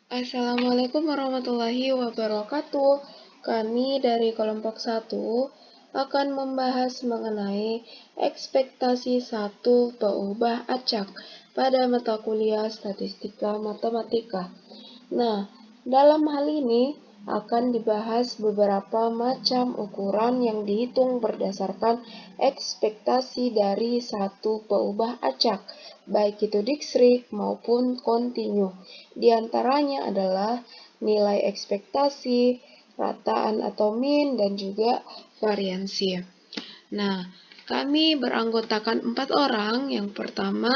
Assalamualaikum warahmatullahi wabarakatuh. Kami dari kelompok 1 akan membahas mengenai ekspektasi 1 peubah acak pada mata kuliah Statistika Matematika. Nah, dalam hal ini akan dibahas beberapa macam ukuran yang dihitung berdasarkan ekspektasi dari 1 peubah acak, baik itu discrete maupun kontinu. Di antaranya adalah nilai ekspektasi, rataan atau mean, dan juga variansi. Nah, kami beranggotakan 4 orang. Yang pertama,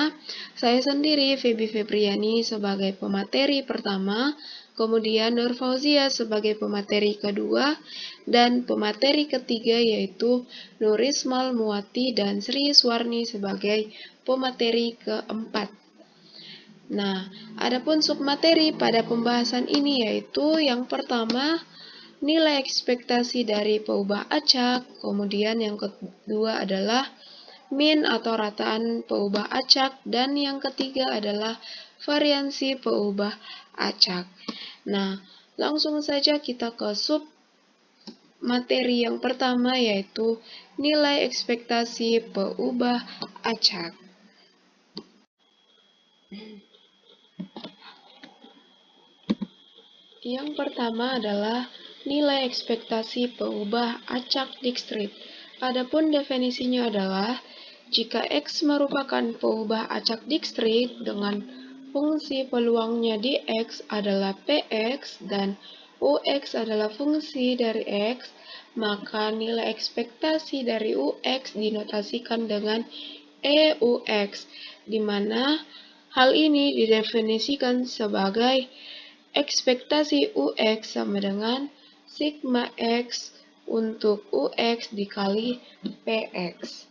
saya sendiri, Feby Febriani, sebagai pemateri pertama, kemudian Nur Fauzia sebagai pemateri kedua, dan pemateri ketiga yaitu Nurismal Muati dan Sri Suwarni sebagai pemateri keempat. Nah, adapun submateri pada pembahasan ini yaitu yang pertama, nilai ekspektasi dari peubah acak, kemudian yang kedua adalah mean atau rataan peubah acak, dan yang ketiga adalah variansi peubah acak. Nah, langsung saja kita ke sub materi yang pertama yaitu nilai ekspektasi peubah acak. Yang pertama adalah nilai ekspektasi peubah acak discrete. Adapun definisinya adalah jika X merupakan peubah acak discrete dengan fungsi peluangnya di X adalah Px dan Ux adalah fungsi dari X, maka nilai ekspektasi dari Ux dinotasikan dengan EUX, di mana hal ini didefinisikan sebagai ekspektasi UX sama dengan sigma X untuk UX dikali PX.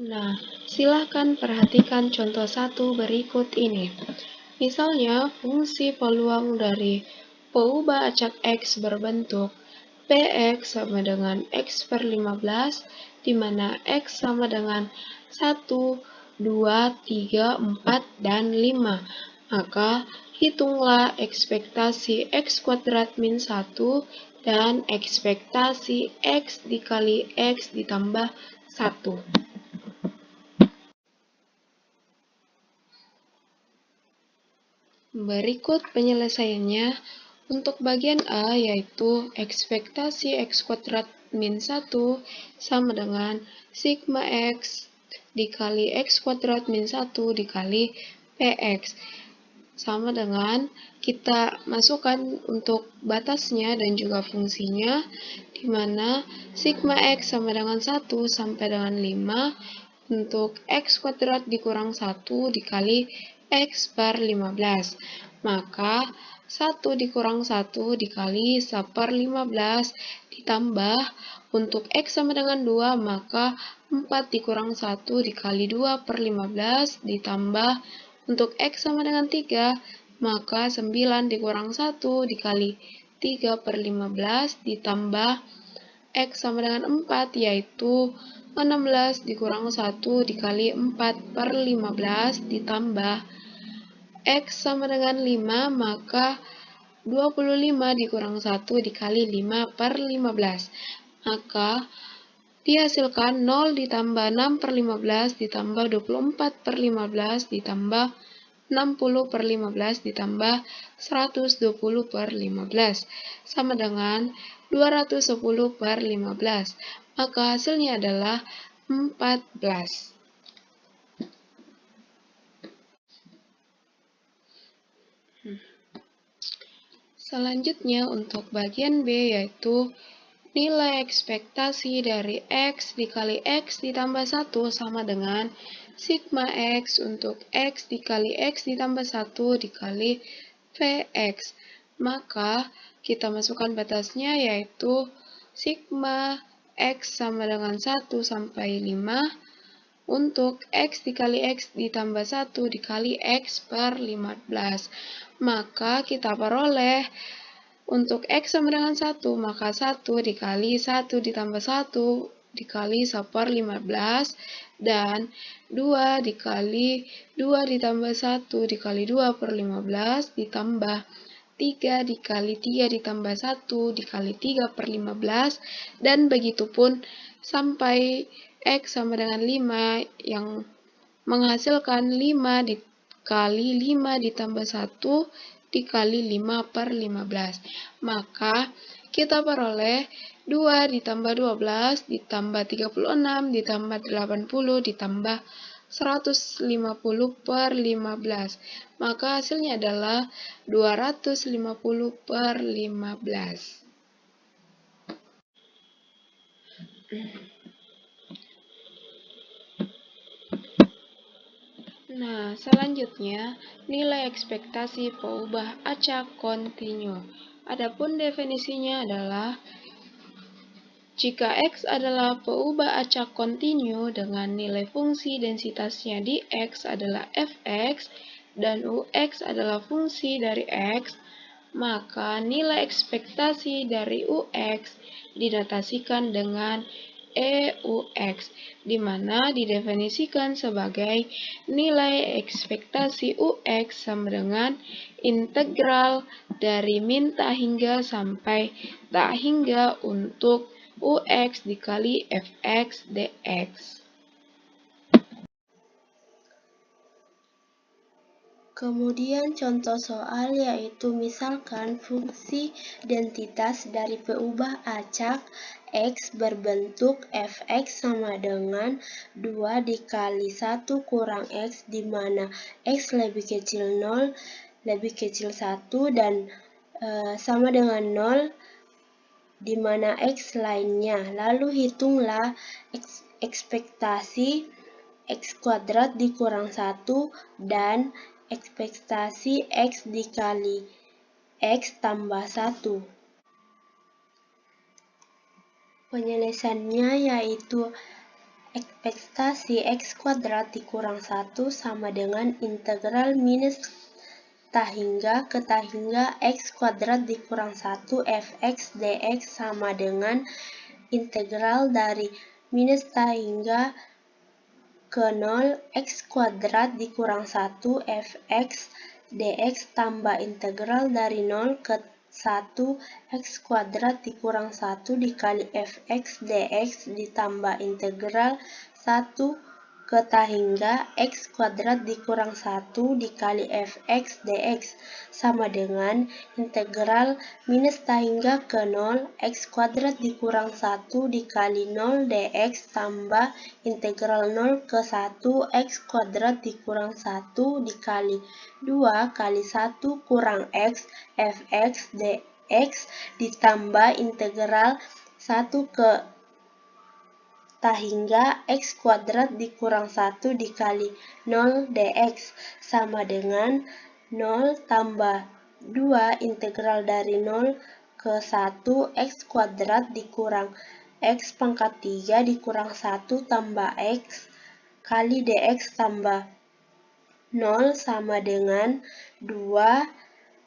Nah, silahkan perhatikan contoh 1 berikut ini. Misalnya, fungsi peluang dari peubah acak X berbentuk Px sama dengan X per 15, di mana X sama dengan 1, 2, 3, 4, dan 5. Maka, hitunglah ekspektasi X kuadrat min 1 dan ekspektasi X dikali X ditambah 1. Berikut penyelesaiannya. Untuk bagian A yaitu ekspektasi X kuadrat min 1 sama dengan sigma X dikali X kuadrat min 1 dikali PX. Sama dengan kita masukkan untuk batasnya dan juga fungsinya, di mana sigma X sama dengan 1 sampai dengan 5 untuk X kuadrat dikurang 1 dikali X per 15. Maka 1 dikurang 1 dikali 1 per 15 ditambah untuk X sama dengan 2, maka 4 dikurang 1 dikali 2 per 15 ditambah untuk X sama dengan 3, maka 9 dikurang 1 dikali 3 per 15 ditambah X sama dengan 4, yaitu 16 dikurang 1 dikali 4 per 15 ditambah X sama dengan 5, maka 25 dikurang 1 dikali 5 per 15. Maka dihasilkan 0 ditambah 6 per 15 ditambah 24 per 15 ditambah 60 per 15 ditambah 120 per 15 sama dengan 210 per 15. Maka hasilnya adalah 14. Selanjutnya untuk bagian B yaitu nilai ekspektasi dari X dikali X ditambah 1 sama dengan sigma X untuk X dikali X ditambah 1 dikali Vx. Maka kita masukkan batasnya yaitu sigma X sama dengan 1 sampai 5 untuk X dikali X ditambah 1 dikali X per 15. Maka kita peroleh untuk X sama dengan 1, maka 1 dikali 1 ditambah 1 dikali 1/15 dan 2 dikali 2 ditambah 1 dikali 2/15 ditambah 3 dikali 3 ditambah 1 dikali 3/15 dan begitupun sampai X sama dengan 5 yang menghasilkan 5 dikali 5 ditambah 1 dikali 5/15. Maka kita peroleh 2 ditambah 12 ditambah 36 ditambah 80 ditambah 150/15. Maka hasilnya adalah 250/15. Nah, selanjutnya nilai ekspektasi peubah acak kontinu. Adapun definisinya adalah jika X adalah peubah acak kontinu dengan nilai fungsi densitasnya di X adalah fx dan Ux adalah fungsi dari X, maka nilai ekspektasi dari Ux dinotasikan dengan EUX, di mana didefinisikan sebagai nilai ekspektasi UX sama dengan integral dari min tak hingga sampai tak hingga untuk UX dikali Fx dx. Kemudian contoh soal yaitu misalkan fungsi identitas dari peubah acak X berbentuk fx sama dengan 2 dikali 1 kurang X di mana X lebih kecil 0, lebih kecil 1 dan sama dengan 0 di mana X lainnya. Lalu hitunglah ekspektasi X kuadrat dikurang 1 dan ekspektasi X dikali X tambah 1. Penyelesaiannya yaitu ekspektasi X kuadrat dikurang 1 sama dengan integral minus tak hingga ke tak hingga X kuadrat dikurang 1 Fx dx sama dengan integral dari minus tak hingga ke 0 X kuadrat dikurang 1 Fx dx tambah integral dari 0 ke 1 X kuadrat dikurang 1 dikali Fx dx ditambah integral 1 ke tak hingga X kuadrat dikurang 1 dikali Fx dx sama dengan integral minus tak hingga ke 0 X kuadrat dikurang 1 dikali 0 dx tambah integral 0 ke 1 X kuadrat dikurang 1 dikali 2 kali 1 kurang X Fx dx ditambah integral 1 ke tak hingga X kuadrat dikurang 1 dikali 0 dx sama dengan 0 tambah 2 integral dari 0 ke 1 X kuadrat dikurang X pangkat 3 dikurang 1 tambah X kali dx tambah 0 sama dengan 2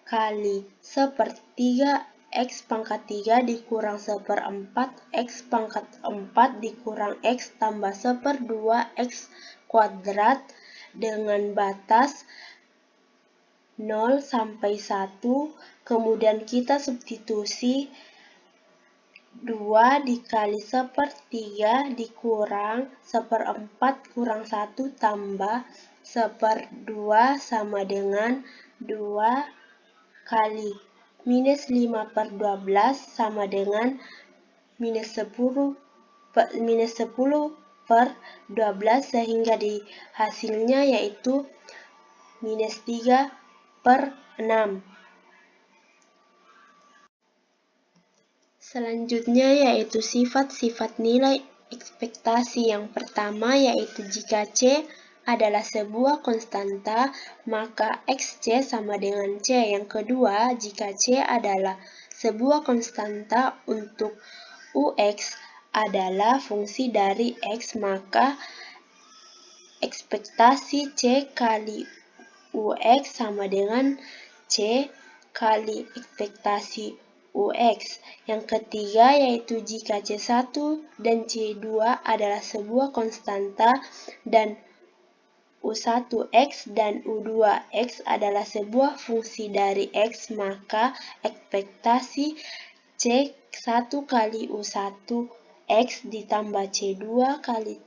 kali sepertiga X pangkat 3 dikurang 1/4 X pangkat 4 dikurang X tambah 1/2 X kuadrat dengan batas 0 sampai 1, kemudian kita substitusi 2 dikali 1/3 dikurang 1/4 kurang 1 tambah 1/2 sama dengan 2 kali minus 5/12 sama dengan minus 10 per 12 sehingga di hasilnya yaitu minus 3/6. Selanjutnya yaitu sifat-sifat nilai ekspektasi. Yang pertama yaitu jika C adalah sebuah konstanta, maka XC sama dengan C. Yang kedua, jika C adalah sebuah konstanta untuk UX adalah fungsi dari X, maka ekspektasi C kali UX sama dengan C kali ekspektasi UX. Yang ketiga yaitu jika C1 dan C2 adalah sebuah konstanta dan U1X dan U2X adalah sebuah fungsi dari X, maka ekspektasi C1 kali U1X ditambah C2 kali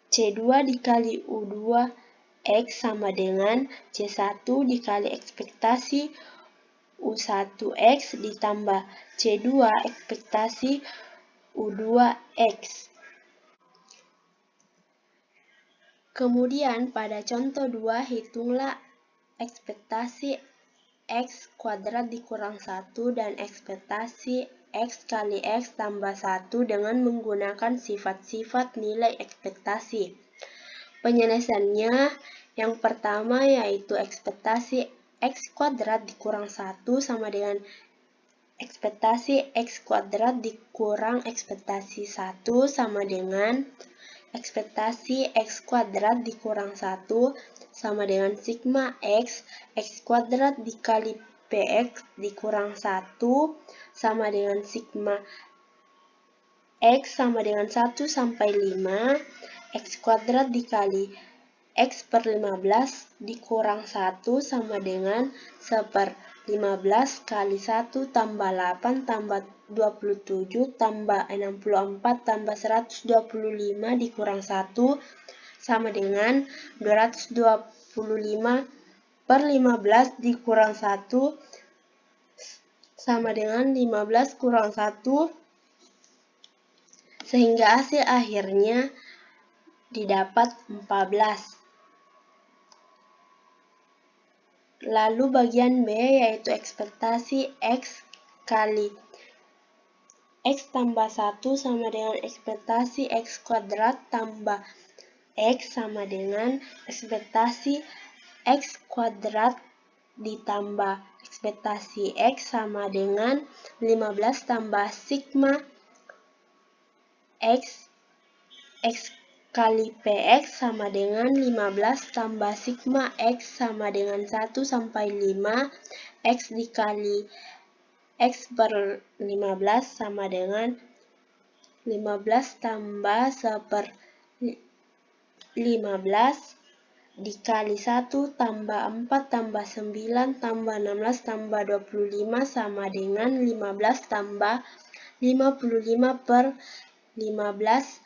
C2 dikali U2X sama dengan C1 dikali ekspektasi U1X ditambah C2 ekspektasi U2X. Kemudian pada contoh 2, hitunglah ekspektasi X kuadrat dikurang 1 dan ekspektasi X kali X tambah 1 dengan menggunakan sifat-sifat nilai ekspektasi. Penyelesaiannya yang pertama yaitu ekspektasi X kuadrat dikurang 1 sama dengan ekspektasi X kuadrat dikurang ekspektasi 1 sama dengan ekspektasi X kuadrat dikurang 1 sama dengan sigma X kuadrat dikali PX dikurang 1 sama dengan sigma X sama dengan 1 sampai 5 X kuadrat dikali X per 15 dikurang 1 sama dengan 1/15 kali 1 tambah 8 tambah 27 tambah 64 tambah 125 dikurang 1 sama dengan 225 per 15 dikurang 1 sama dengan 15 kurang 1 sehingga hasil akhirnya didapat 14. Lalu bagian B yaitu ekspektasi X kali X tambah 1 sama dengan ekspektasi X kuadrat tambah X sama dengan ekspektasi X kuadrat ditambah ekspektasi X sama dengan 15 tambah sigma X kali PX sama dengan 15 tambah sigma X sama dengan 1 sampai 5 X dikali X per 15 sama dengan 15 tambah 1/15 dikali 1 tambah 4 tambah 9 tambah 16 tambah 25 sama dengan 15 tambah 55 per 15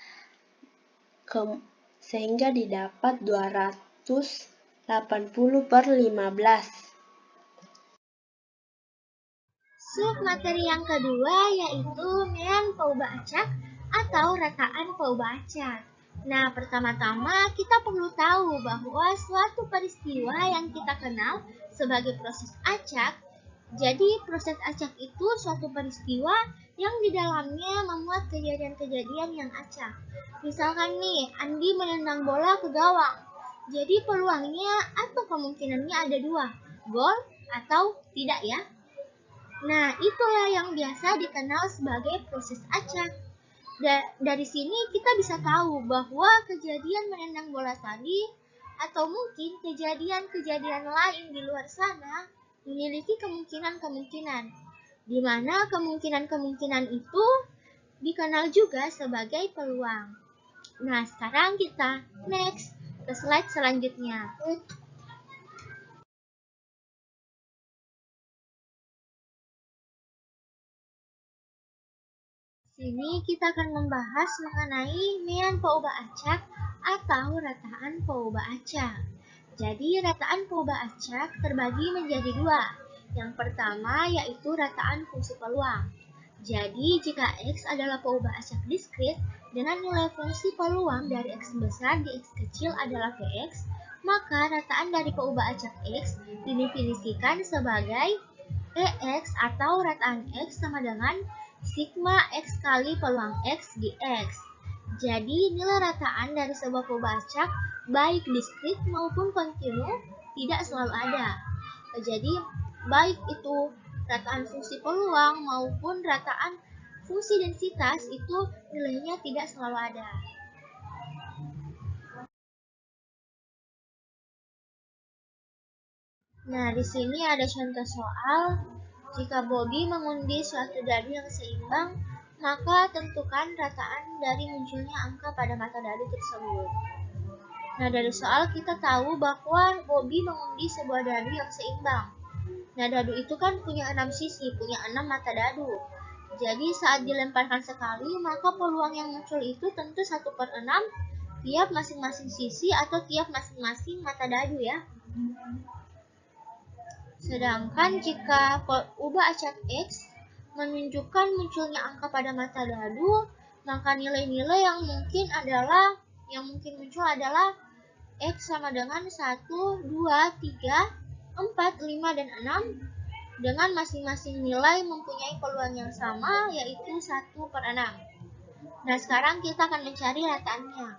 sehingga didapat 280 per 15. Submateri yang kedua yaitu mean peubah acak atau rataan peubah acak. Nah, pertama-tama kita perlu tahu bahwa suatu peristiwa yang kita kenal sebagai proses acak. Jadi, proses acak itu suatu peristiwa yang di dalamnya memuat kejadian-kejadian yang acak. Misalkan nih, Andi menendang bola ke gawang. Jadi peluangnya atau kemungkinannya ada dua, gol atau tidak ya. Nah, itulah yang biasa dikenal sebagai proses acak. Dari sini kita bisa tahu bahwa kejadian menendang bola tadi atau mungkin kejadian-kejadian lain di luar sana memiliki kemungkinan-kemungkinan, di mana kemungkinan-kemungkinan itu dikenal juga sebagai peluang. Nah, sekarang kita next ke slide selanjutnya. Sini kita akan membahas mengenai mean peubah acak atau rataan peubah acak. Jadi rataan peubah acak terbagi menjadi dua. Yang pertama yaitu rataan fungsi peluang. Jadi jika X adalah peubah acak diskrit dengan nilai fungsi peluang dari X besar di X kecil adalah Px, maka rataan dari peubah acak X didefinisikan sebagai Px atau rataan X sama dengan sigma X kali peluang X dx. Jadi nilai rataan dari sebuah peubah acak baik diskrit maupun kontinu tidak selalu ada. Jadi baik itu rataan fungsi peluang maupun rataan fungsi densitas itu nilainya tidak selalu ada. Nah, di sini ada contoh soal Jika Bobby mengundi suatu dadu yang seimbang, maka tentukan rataan dari munculnya angka pada mata dadu tersebut. Nah, dari soal kita tahu bahwa Bobby mengundi sebuah dadu yang seimbang. Nah, dadu itu kan punya 6 sisi, punya 6 mata dadu. Jadi saat dilemparkan sekali, maka peluang yang muncul itu tentu 1/6 tiap masing-masing sisi atau tiap masing-masing mata dadu ya. Sedangkan jika ubah acak X menunjukkan munculnya angka pada mata dadu, maka nilai-nilai yang mungkin muncul adalah X sama dengan 1, 2, 3, 4, 5, dan 6 dengan masing-masing nilai mempunyai peluang yang sama yaitu 1/6. Nah, sekarang kita akan mencari rataannya.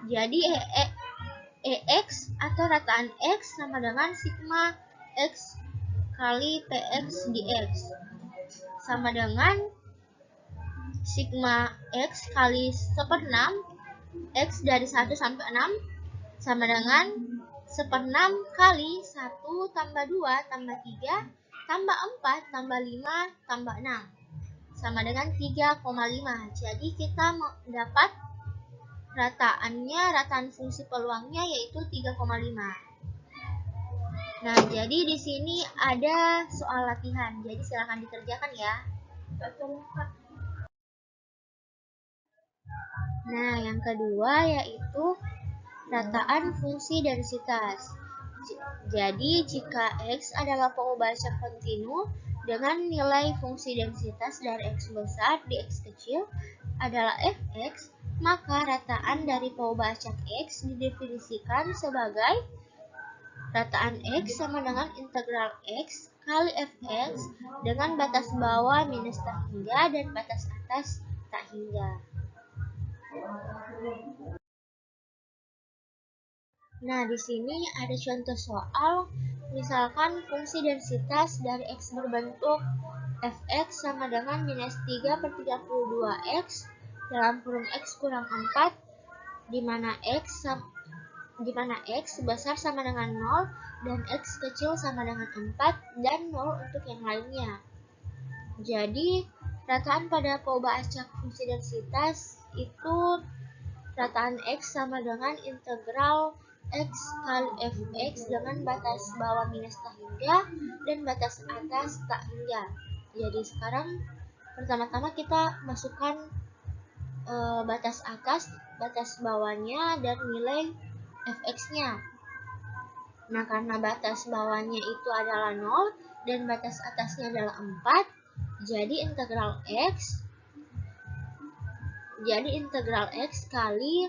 Jadi EX atau rataan X sama dengan sigma X kali PX dx sama dengan sigma X kali 1/6 X dari 1 sampai 6 sama dengan 1/6 kali 1 tambah 2 tambah 3 tambah 4 tambah 5 tambah 6 sama dengan 3,5. Jadi kita dapat rataan fungsi peluangnya yaitu 3,5. Nah, jadi di sini ada soal latihan. Jadi silakan dikerjakan ya. Nah, yang kedua yaitu rataan fungsi densitas. Jadi, jika X adalah pengubah acak kontinu dengan nilai fungsi densitas dari X besar di X kecil adalah Fx, maka rataan dari pengubah acak X didefinisikan sebagai rataan X sama dengan integral X kali Fx dengan batas bawah minus tak hingga dan batas atas tak hingga. Nah, di sini ada contoh soal, misalkan fungsi densitas dari X berbentuk Fx sama dengan minus 3/32x dalam kurung X kurang 4, di mana X besar sama dengan 0 dan X kecil sama dengan 4 dan 0 untuk yang lainnya. Jadi, rataan pada pengubah acak fungsi densitas itu rataan X sama dengan integral X kali Fx dengan batas bawah minus tak hingga dan batas atas tak hingga. Jadi sekarang pertama-tama kita masukkan batas atas, batas bawahnya, dan nilai Fx-nya. Nah, karena batas bawahnya itu adalah 0 dan batas atasnya adalah 4, jadi integral X kali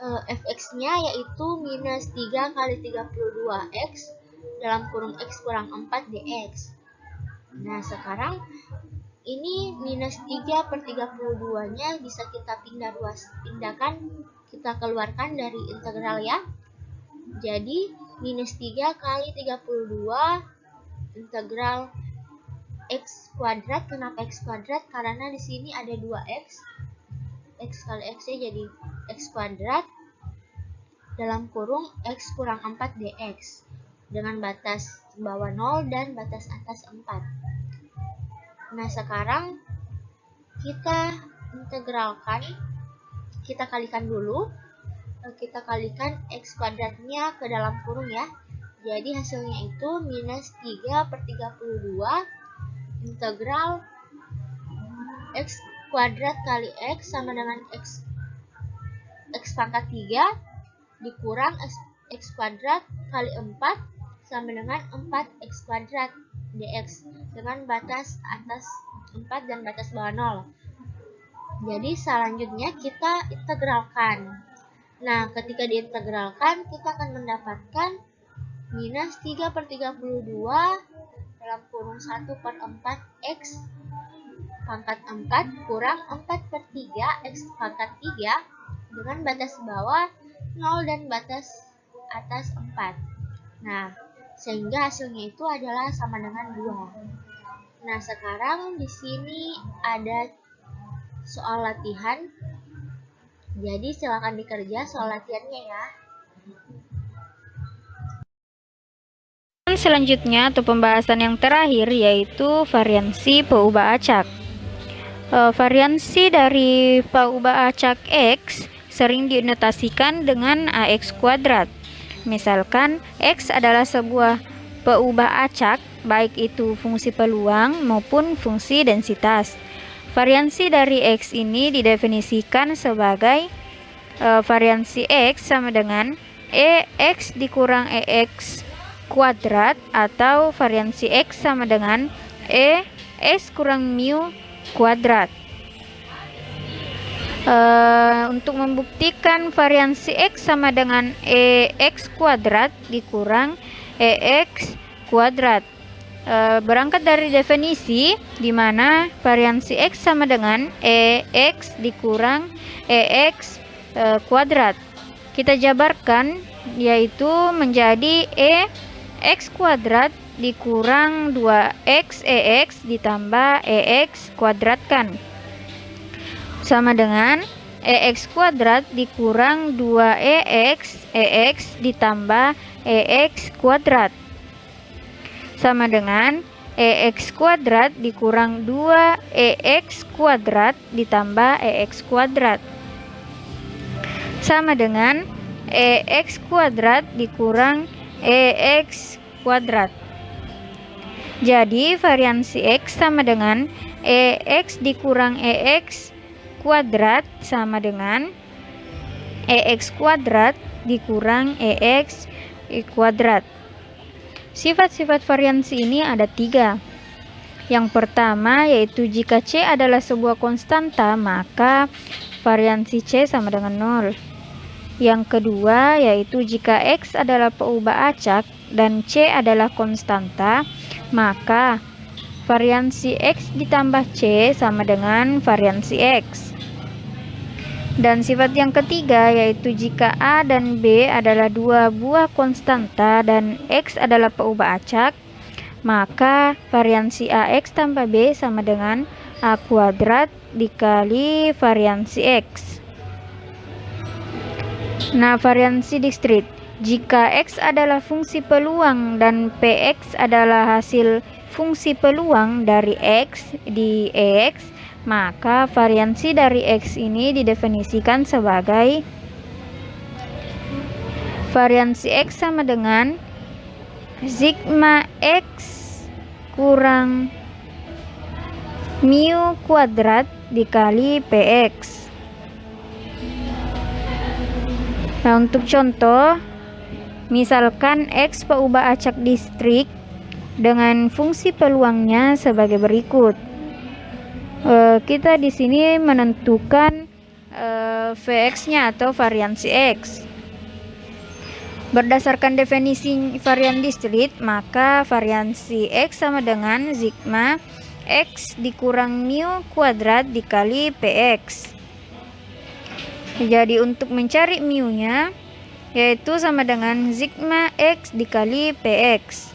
Fx-nya yaitu minus 3 kali 32x dalam kurung X kurang 4 dx. Nah, sekarang ini minus 3/32-nya bisa kita pindahkan, kita keluarkan dari integral ya. Jadi, minus 3 kali 32 integral X kuadrat. Kenapa X kuadrat? Karena di sini ada 2x. X kali X-nya jadi X kuadrat dalam kurung X kurang 4 dx dengan batas bawah 0 dan batas atas 4. Nah, sekarang kita integralkan, kita kalikan dulu. Kita kalikan X kuadratnya ke dalam kurung ya. Jadi hasilnya itu minus 3/32 integral X kuadrat kali X sama dengan X pangkat 3 dikurang X kuadrat kali 4 sama dengan 4x kuadrat dx dengan batas atas 4 dan batas bawah 0. Jadi selanjutnya kita integralkan. Nah, ketika diintegralkan kita akan mendapatkan minus 3/32 dalam kurung 1/4x pangkat 4 kurang 4/3 X pangkat 3 dengan batas bawah 0 dan batas atas 4. Nah, sehingga hasilnya itu adalah sama dengan 2. Nah, sekarang di sini ada soal latihan. Jadi silakan dikerja soal latihannya ya. Pembahasan selanjutnya atau pembahasan yang terakhir yaitu variansi peubah acak. Variansi dari peubah acak X sering dinotasikan dengan AX kuadrat. Misalkan X adalah sebuah peubah acak, baik itu fungsi peluang maupun fungsi densitas. Variansi dari X ini didefinisikan sebagai variansi X sama dengan EX dikurang EX kuadrat, atau variansi X sama dengan EX kurang mu kuadrat. Untuk membuktikan variansi X sama dengan EX kuadrat dikurang EX kuadrat, berangkat dari definisi di mana variansi X sama dengan EX dikurang EX kuadrat. Kita jabarkan, yaitu menjadi EX kuadrat dikurang 2X EX ditambah EX kuadratkan, sama dengan EX kuadrat dikurang 2EX EX ditambah EX kuadrat, sama dengan EX kuadrat dikurang 2EX kuadrat ditambah EX kuadrat, sama dengan EX kuadrat dikurang EX kuadrat. Jadi variansi X sama dengan EX dikurang EX kuadrat sama dengan EX kuadrat dikurang EX kuadrat. Sifat-sifat variansi ini ada 3. Yang pertama yaitu jika C adalah sebuah konstanta, maka variansi C sama dengan 0. Yang kedua yaitu jika X adalah peubah acak dan C adalah konstanta, maka variansi X ditambah C sama dengan variansi X. Dan sifat yang ketiga yaitu jika A dan B adalah dua buah konstanta dan X adalah peubah acak, maka variansi AX tambah B sama dengan A kuadrat dikali variansi X. Nah, variansi diskrit. Jika X adalah fungsi peluang dan PX adalah hasil fungsi peluang dari X di EX, maka variansi dari X ini didefinisikan sebagai variansi X sama dengan sigma X kurang mu kuadrat dikali PX. Nah, untuk contoh, misalkan X peubah acak distrik dengan fungsi peluangnya sebagai berikut. Kita di sini menentukan Vx-nya atau variansi X. Berdasarkan definisi varian distrik, maka variansi X sama dengan sigma X dikurang mu kuadrat dikali Px. Jadi untuk mencari mu-nya yaitu sama dengan sigma X dikali Px,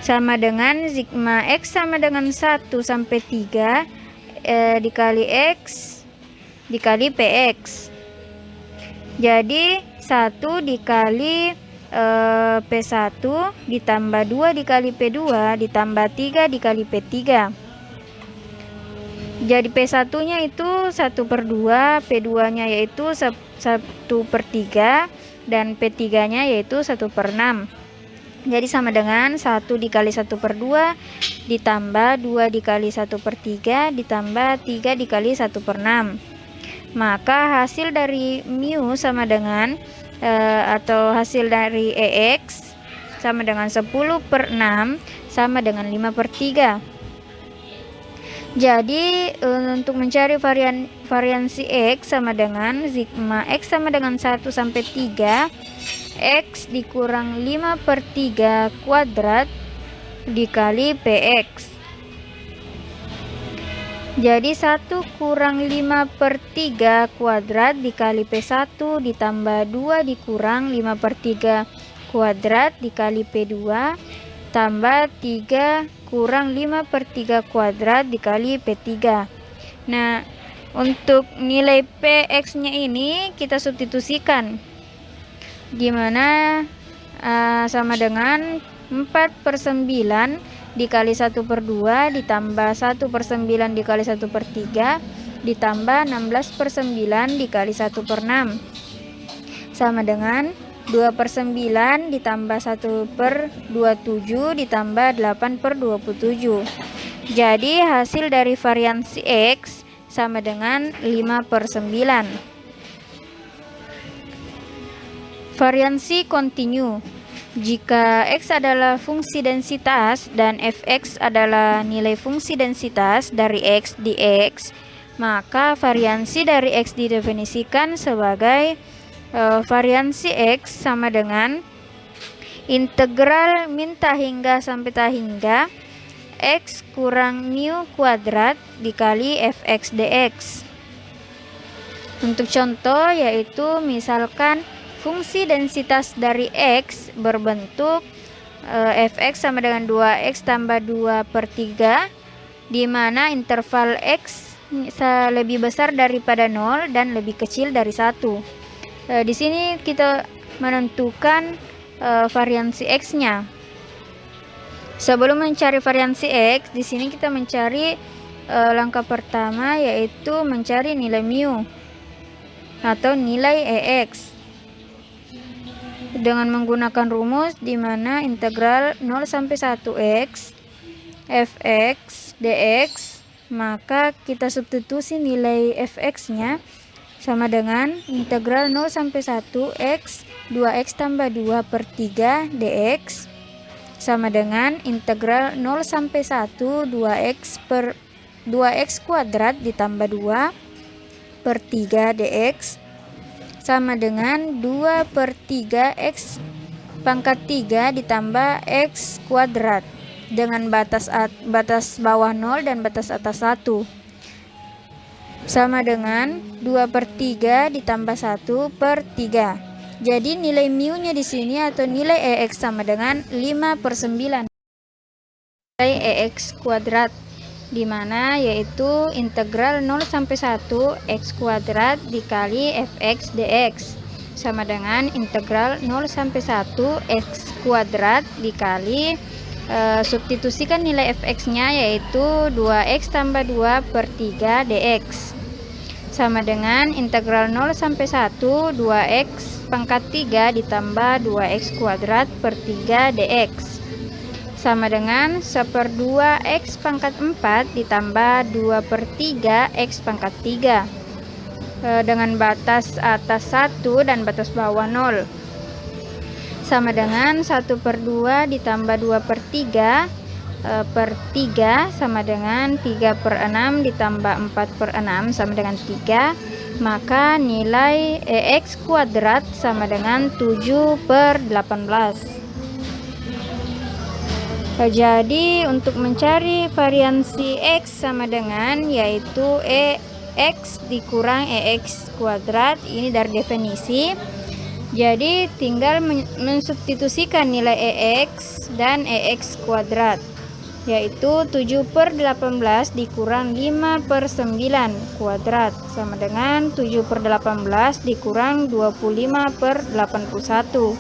sama dengan sigma X sama dengan 1 sampai 3 dikali X dikali Px. Jadi 1 dikali P1 ditambah 2 dikali P2 ditambah 3 dikali P3. Jadi P1 nya itu 1/2, P2 nya yaitu 1/3 dan P3 nya yaitu 1/6. Jadi sama dengan 1 dikali 1/2 ditambah 2 dikali 1/3 ditambah 3 dikali 1/6. Maka hasil dari mu sama dengan atau hasil dari EX sama dengan 10/6 sama dengan 5/3. Jadi untuk mencari variansi X sama dengan sigma X sama dengan 1 sampai 3 X dikurang 5/3 kuadrat dikali Px. Jadi 1 kurang 5/3 kuadrat dikali P1 ditambah 2 dikurang 5/3 kuadrat dikali P2 tambah 3 kurang 5/3 kuadrat dikali P3. Nah, untuk nilai Px nya ini kita substitusikan, di mana sama dengan 4/9 dikali 1/2 ditambah 1/9 dikali 1/3 ditambah 16/9 dikali 1/6 sama dengan 2/9 ditambah 1/27 ditambah 8/27. Jadi hasil dari variansi X sama dengan 5/9. Variansi kontinu. Jika X adalah fungsi densitas dan Fx adalah nilai fungsi densitas dari X di X, maka variansi dari X didefinisikan sebagai variansi X sama dengan integral min tahingga sampai tahingga X kurang mu kuadrat dikali Fx dx. Untuk contoh yaitu misalkan fungsi densitas dari X berbentuk Fx sama dengan 2x tambah 2/3, di mana interval X lebih besar daripada 0 dan lebih kecil dari 1. Di sini kita menentukan variansi X-nya. Sebelum mencari variansi X, di sini kita mencari langkah pertama yaitu mencari nilai mu atau nilai EX dengan menggunakan rumus di mana integral 0 sampai 1x Fx dx, maka kita substitusi nilai Fx-nya sama dengan integral 0 sampai 1x 2x tambah 2/3 dx sama dengan integral 0 sampai 1 2x kuadrat ditambah 2/3 dx sama dengan 2/3 x pangkat 3 ditambah x kuadrat dengan batas bawah 0 dan batas atas 1 sama dengan 2/3 ditambah 1/3. Jadi nilai mu-nya di sini atau nilai EX sama dengan 5/9 nilai EX kuadrat, di mana yaitu integral 0 sampai 1 x kuadrat dikali Fx dx sama dengan integral 0 sampai 1 x kuadrat dikali substitusikan nilai Fx-nya yaitu 2x tambah 2/3 dx sama dengan integral 0 sampai 1 2x pangkat 3 ditambah 2x kuadrat per 3 dx sama dengan 1/2 x pangkat 4 ditambah 2/3 x pangkat 3 dengan batas atas 1 dan batas bawah 0 sama dengan 1/2 ditambah 2/3 per 3 sama dengan 3/6 ditambah 4/6 sama dengan 3, maka nilai EX kuadrat sama dengan 7/18. Jadi untuk mencari variansi X sama dengan yaitu EX dikurang EX kuadrat, ini dari definisi. Jadi tinggal mensubstitusikan nilai EX dan EX kuadrat, yaitu 7/18 dikurang 5/9 kuadrat sama dengan 7/18 dikurang 25/81.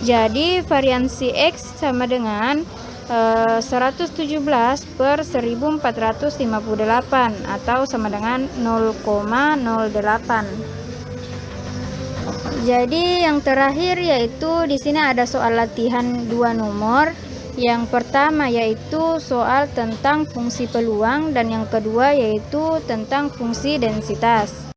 Jadi variansi X sama dengan 117/1458 atau sama dengan 0,08. Jadi yang terakhir yaitu di sini ada soal latihan 2 nomor. Yang pertama yaitu soal tentang fungsi peluang dan yang kedua yaitu tentang fungsi densitas.